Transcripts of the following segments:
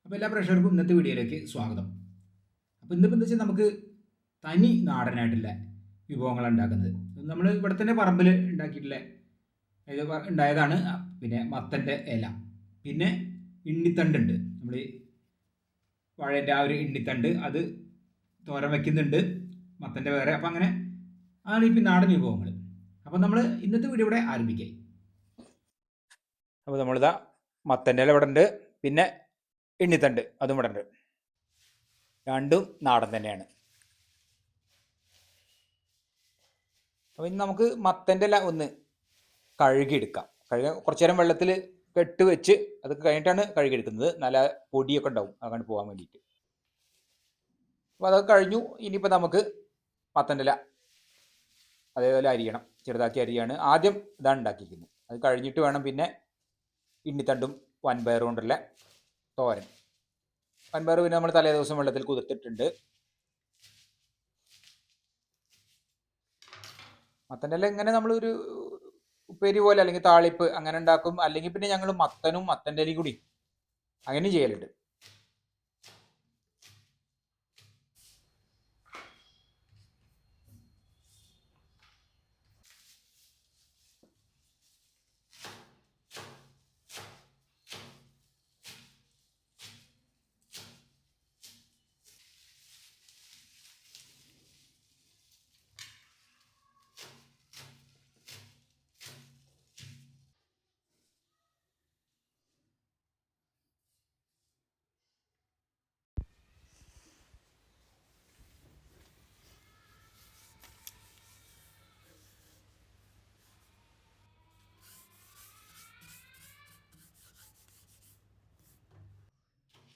അപ്പോൾ എല്ലാ പ്രേക്ഷകർക്കും ഇന്നത്തെ വീഡിയോയിലേക്ക് സ്വാഗതം. അപ്പോൾ ഇന്നിപ്പോൾ എന്താ വെച്ചാൽ നമുക്ക് തനി നാടനായിട്ടുള്ള വിഭവങ്ങളാണ് ഉണ്ടാക്കുന്നത്. നമ്മൾ ഇവിടെ തന്നെ പറമ്പിൽ ഉണ്ടാക്കിയിട്ടുള്ള ഉണ്ടായതാണ്. പിന്നെ മത്തൻ്റെ ഇല, പിന്നെ ഇണ്ണിത്തണ്ടുണ്ട്. നമ്മൾ വാഴേൻ്റെ ആ ഒരു ഇണ്ണിത്തണ്ട് അത് തോരൻ വയ്ക്കുന്നുണ്ട്, മത്തൻ്റെ വേറെ. അപ്പോൾ അങ്ങനെ ആണ് ഇപ്പം നാടൻ വിഭവങ്ങൾ. അപ്പോൾ നമ്മൾ ഇന്നത്തെ വീഡിയോ ഇവിടെ ആരംഭിക്കാം. അപ്പോൾ നമ്മളിതാ മത്തൻ്റെ ഇല ഇവിടെ ഉണ്ട്, പിന്നെ ഇണ്ണിത്തണ്ട് അതും ഇവിടെ ഉണ്ട്. രണ്ടും നാടൻ തന്നെയാണ്. അപ്പോൾ ഇനി നമുക്ക് മത്തൻ്റെ ഇല ഒന്ന് കഴുകിയെടുക്കാം. കുറച്ചു നേരം വെള്ളത്തിൽ കെട്ട് വെച്ച് അത് കഴിഞ്ഞിട്ടാണ് കഴുകിയെടുക്കുന്നത്. നല്ല പൊടിയൊക്കെ ഉണ്ടാവും അങ്ങനെ പോകാൻ വേണ്ടിയിട്ട്. അപ്പോൾ അതൊക്കെ കഴിഞ്ഞു. ഇനിയിപ്പോൾ നമുക്ക് മത്തൻ്റെ ഇല അതേപോലെ അരിയണം. ചെറുതാക്കി അരിയാണ് ആദ്യം ഇതാണ് ഉണ്ടാക്കിയിരിക്കുന്നത്. അത് കഴിഞ്ഞിട്ട് വേണം പിന്നെ ഇണ്ണിത്തണ്ടും വൻപയറും കൊണ്ടുള്ള തോരൻ. വൻപയർ പിന്നെ നമ്മൾ തലേ ദിവസം വെള്ളത്തിൽ കുതിർത്തിട്ടുണ്ട്. മത്തൻ്റെ ഇല ഇങ്ങനെ നമ്മളൊരു ഉപ്പേരി പോലെ അല്ലെങ്കിൽ താളിപ്പ് അങ്ങനെ ഉണ്ടാക്കും. അല്ലെങ്കിൽ പിന്നെ ഞങ്ങൾ മത്തനും മത്തൻ്റെ ഇലയും കൂടി അങ്ങനെയും ചെയ്യലുണ്ട്.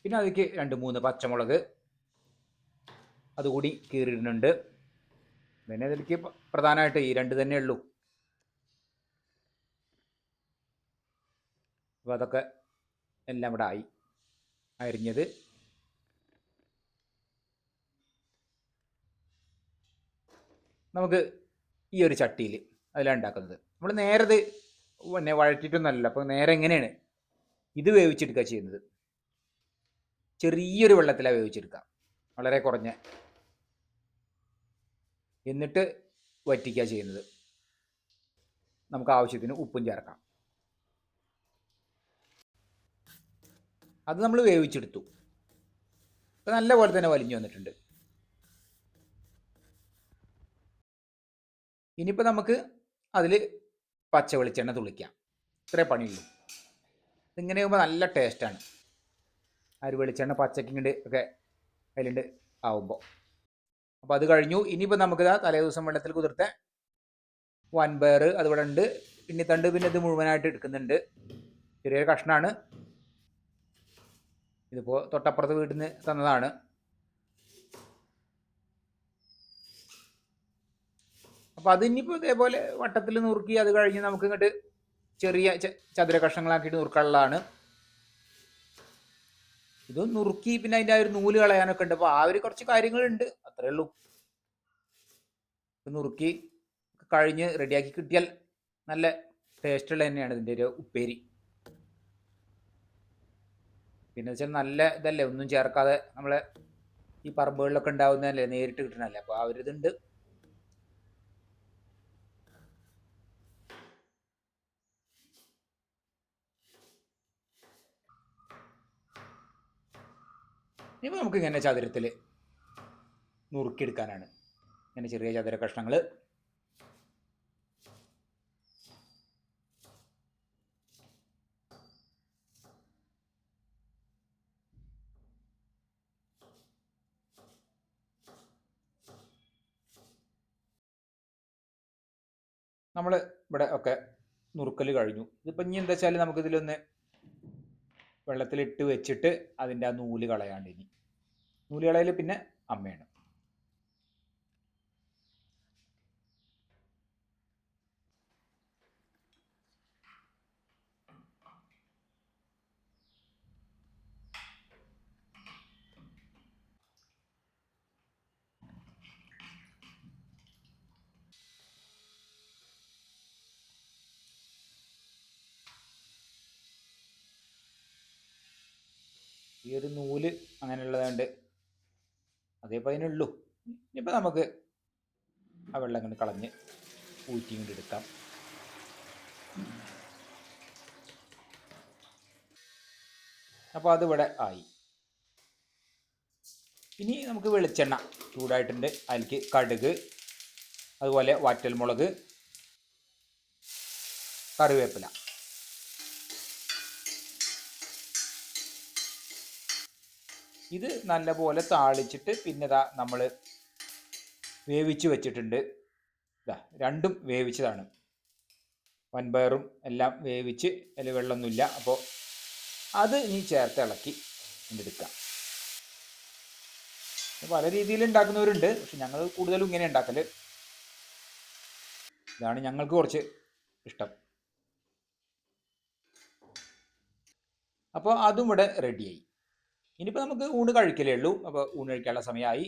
പിന്നെ അതിലേക്ക് 2-3 പച്ചമുളക് അതുകൂടി കീറിയിടുന്നുണ്ട്. പിന്നെ അതിലേക്ക് പ്രധാനമായിട്ട് ഈ 2 തന്നെ ഉള്ളൂ. അപ്പോൾ അതൊക്കെ എല്ലാം ഇവിടെ ആയി അരിഞ്ഞത്. നമുക്ക് ഈ ഒരു ചട്ടിയിൽ അതിലാണ് ഉണ്ടാക്കുന്നത്. നമ്മൾ നേരെ ഇത് പിന്നെ വഴറ്റിയിട്ടൊന്നുമല്ല. അപ്പോൾ നേരെ എങ്ങനെയാണ് ഇത് വേവിച്ചെടുക്കുക ചെയ്യുന്നത്? ചെറിയൊരു വെള്ളത്തിലാണ് വേവിച്ചെടുക്കുക, വളരെ കുറഞ്ഞ. എന്നിട്ട് വറ്റിക്കുക ചെയ്യുന്നത്. നമുക്ക് ആവശ്യത്തിന് ഉപ്പും ചേർക്കാം. അത് നമ്മൾ വേവിച്ചെടുത്തു. അപ്പോൾ നല്ല പോലെ തന്നെ വലിഞ്ഞു വന്നിട്ടുണ്ട്. ഇനിയിപ്പോൾ നമുക്ക് അതിൽ പച്ച വെളിച്ചെണ്ണ തുള്ളിക്കാം. ഇത്രേ പണിയുള്ളൂ. ഇതിങ്ങനെ ആകുമ്പോൾ നല്ല ടേസ്റ്റാണ്. ആ ഒരു വെളിച്ചെണ്ണ പച്ചക്കിങ്ങണ്ട് ഒക്കെ അതിലുണ്ട് ആവുമ്പോൾ. അപ്പോൾ അത് കഴിഞ്ഞു. ഇനിയിപ്പോൾ നമുക്ക് തലേ ദിവസം വെള്ളത്തിൽ കുതിർത്ത വൻപയർ അതിവിടെ ഉണ്ട്. ഇണ്ണിത്തണ്ട് പിന്നെ ഇത് മുഴുവനായിട്ട് എടുക്കുന്നുണ്ട്. ചെറിയൊരു കഷ്ണമാണ്. ഇതിപ്പോൾ തൊട്ടപ്പുറത്ത് വീട്ടിൽ നിന്ന് തന്നതാണ്. അപ്പോൾ അതിനിപ്പോൾ ഇതേപോലെ വട്ടത്തിൽ നുറുക്കി അത് കഴിഞ്ഞ് നമുക്ക് ഇങ്ങോട്ട് ചെറിയ ചതുര കഷ്ണങ്ങളാക്കിയിട്ട് നുറുക്കാനുള്ളതാണ്. ഇത് നുറുക്കി പിന്നെ അതിൻ്റെ ആ ഒരു നൂല് കളയാനൊക്കെ ഉണ്ട്. അപ്പോൾ ആ ഒരു കുറച്ച് കാര്യങ്ങളുണ്ട്, അത്രേ ഉള്ളൂ. നുറുക്കി കഴിഞ്ഞ് റെഡിയാക്കി കിട്ടിയാൽ നല്ല ടേസ്റ്റുള്ള തന്നെയാണ് ഇതിൻ്റെ ഒരു ഉപ്പേരി. പിന്നെ വെച്ചാൽ നല്ല ഇതല്ലേ, ഒന്നും ചേർക്കാതെ നമ്മളെ ഈ പറമ്പുകളിലൊക്കെ ഉണ്ടാവുന്നതല്ലേ, നേരിട്ട് കിട്ടണല്ലേ. അപ്പോൾ ആ ഒരു ഇതുണ്ട്. ഇനിയിപ്പോൾ നമുക്ക് ഇങ്ങനെ ചതുരത്തിൽ നുറുക്കിയെടുക്കാനാണ്. ഇങ്ങനെ ചെറിയ ചതുര കഷ്ണങ്ങൾ. നമ്മൾ ഇവിടെ ഒക്കെ നുറുക്കൽ കഴിഞ്ഞു. ഇതിപ്പോൾ ഇനി എന്താ വെച്ചാൽ നമുക്കിതിലൊന്ന് വെള്ളത്തിലിട്ട് വെച്ചിട്ട് അതിൻ്റെ ആ നൂല് കളയാണ്ട്. ഇനി നൂല് കളയൽ പിന്നെ അമ്മയാണ്. ഈ ഈ ഒരു നൂല് അങ്ങനെയുള്ളതുകൊണ്ട് അതേപോലെ അതിനുള്ളൂ. ഇനിയിപ്പോൾ നമുക്ക് ആ വെള്ളം ഇങ്ങനെ കളഞ്ഞ് ഊറ്റി കൊണ്ട് എടുക്കാം. അപ്പോൾ അതിവിടെ ആയി. ഇനി നമുക്ക് വെളിച്ചെണ്ണ ചൂടായിട്ടുണ്ട്. അതിലേക്ക് കടുക്, അതുപോലെ വറ്റൽമുളക്, കറിവേപ്പില, ഇത് നല്ലപോലെ താളിച്ചിട്ട് പിന്നെ ഇതാ നമ്മൾ വേവിച്ച് വെച്ചിട്ടുണ്ട്. ഇതാ രണ്ടും വേവിച്ചതാണ്, വൻപയറും എല്ലാം വേവിച്ച്, അതിൽ വെള്ളമൊന്നുമില്ല. അപ്പോൾ അത് ഇനി ചേർത്ത് ഇളക്കി എടുക്കാം. പല രീതിയിൽ ഉണ്ടാക്കുന്നവരുണ്ട്, പക്ഷെ ഞങ്ങൾ കൂടുതലും ഇങ്ങനെ ഉണ്ടാക്കൽ. ഇതാണ് ഞങ്ങൾക്ക് കുറച്ച് ഇഷ്ടം. അപ്പോൾ അതും ഇവിടെ റെഡിയായി. ഇനിയിപ്പോൾ നമുക്ക് ഊണ് കഴിക്കലേ ഉള്ളൂ. അപ്പോൾ ഊണ് കഴിക്കാനുള്ള സമയമായി.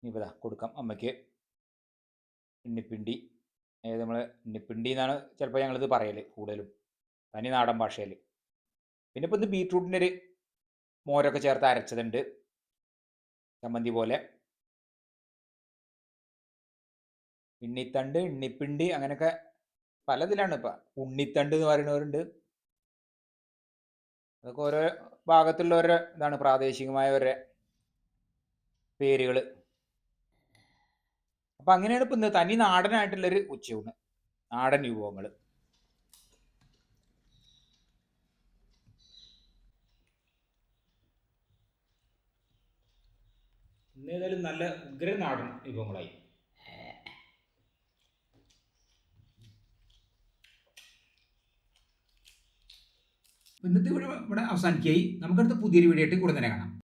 ഇനിയിപ്പോൾ കൊടുക്കാം അമ്മയ്ക്ക് ഉണ്ണിപ്പിണ്ടി. അതായത് നമ്മൾ ഉണ്ണിപ്പിണ്ടി എന്നാണ് ചിലപ്പോൾ ഞങ്ങളിത് പറയൽ കൂടുതലും, തനി നാടൻ ഭാഷയിൽ. പിന്നെ ഇപ്പോൾ ഇത് ബീട്രൂട്ടിൻ്റെ ഒരു മോരൊക്കെ ചേർത്ത് അരച്ചതുണ്ട്, ചമ്മന്തി പോലെ. ഉണ്ണിത്തണ്ട്, ഉണ്ണിപ്പിണ്ടി, അങ്ങനെയൊക്കെ പലതിലാണ്. ഇപ്പം ഉണ്ണിത്തണ്ട് എന്ന് പറയുന്നവരുണ്ട്. അതൊക്കെ ഓരോ ഭാഗത്തുള്ളവരുടെ ഇതാണ്, പ്രാദേശികമായവരുടെ പേരുകൾ. അപ്പം അങ്ങനെയാണ് ഇപ്പം ഇന്ന് തനി നാടനായിട്ടുള്ളൊരു ഉച്ചയൂണ്, നാടൻ വിഭവങ്ങൾ. ഇന്ന് ഏതായാലും നല്ല ഉഗ്ര നാടൻ വിഭവങ്ങളായി. ഇന്നത്തെ ഇവിടെ അവസാനിക്കായി. നമുക്കടുത്ത പുതിയൊരു വീഡിയോ ആയിട്ട് കൂടെ തന്നെ കാണാം.